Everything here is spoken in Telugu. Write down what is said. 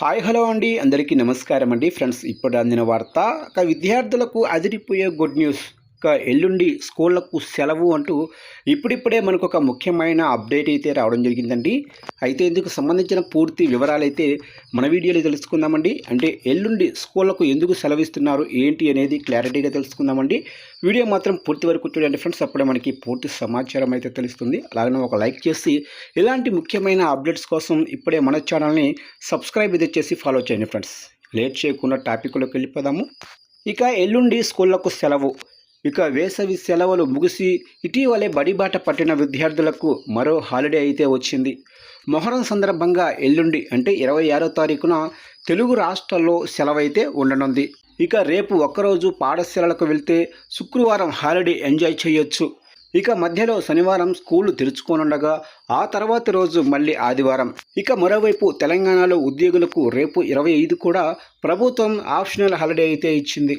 హాయ్ హలో అండి, అందరికీ నమస్కారం అండి. ఫ్రెండ్స్, ఇప్పుడు అందిన వార్త విద్యార్థులకు అదిరిపోయే గుడ్ న్యూస్. ఎల్లుండి స్కూళ్లకు సెలవు అంటూ ఇప్పుడిప్పుడే మనకు ఒక ముఖ్యమైన అప్డేట్ అయితే రావడం జరిగిందండి. అయితే ఇందుకు సంబంధించిన పూర్తి వివరాలు అయితే మన వీడియోలో తెలుసుకుందామండి. అంటే ఎల్లుండి స్కూళ్లకు ఎందుకు సెలవిస్తున్నారు ఏంటి అనేది క్లారిటీగా తెలుసుకుందామండి. వీడియో మాత్రం పూర్తి వరకు చూడండి ఫ్రెండ్స్, అప్పుడే మనకి పూర్తి సమాచారం అయితే తెలుస్తుంది. అలాగే ఒక లైక్ చేసి ఇలాంటి ముఖ్యమైన అప్డేట్స్ కోసం ఇప్పుడే మన ఛానల్ని సబ్స్క్రైబ్ ఇది చేసి ఫాలో చేయండి ఫ్రెండ్స్. లేట్ చేయకుండా టాపిక్లోకి వెళ్ళిపోదాము. ఇక ఎల్లుండి స్కూళ్లకు సెలవు. వేసవి సెలవులు ముగిసి ఇటీవలే బడిబాట పట్టిన విద్యార్థులకు మరో హాలిడే అయితే వచ్చింది. మొహరం సందర్భంగా ఎల్లుండి అంటే 26వ తారీఖున తెలుగు రాష్ట్రాల్లో సెలవైతే ఉండనుంది. రేపు ఒక్కరోజు పాఠశాలలకు వెళ్తే శుక్రవారం హాలిడే ఎంజాయ్ చేయొచ్చు. మధ్యలో శనివారం స్కూళ్లు తెరుచుకోనుండగా ఆ తర్వాత రోజు మళ్ళీ ఆదివారం. మరోవైపు తెలంగాణలో ఉద్యోగులకు రేపు 25 కూడా ప్రభుత్వం ఆప్షనల్ హాలిడే అయితే ఇచ్చింది.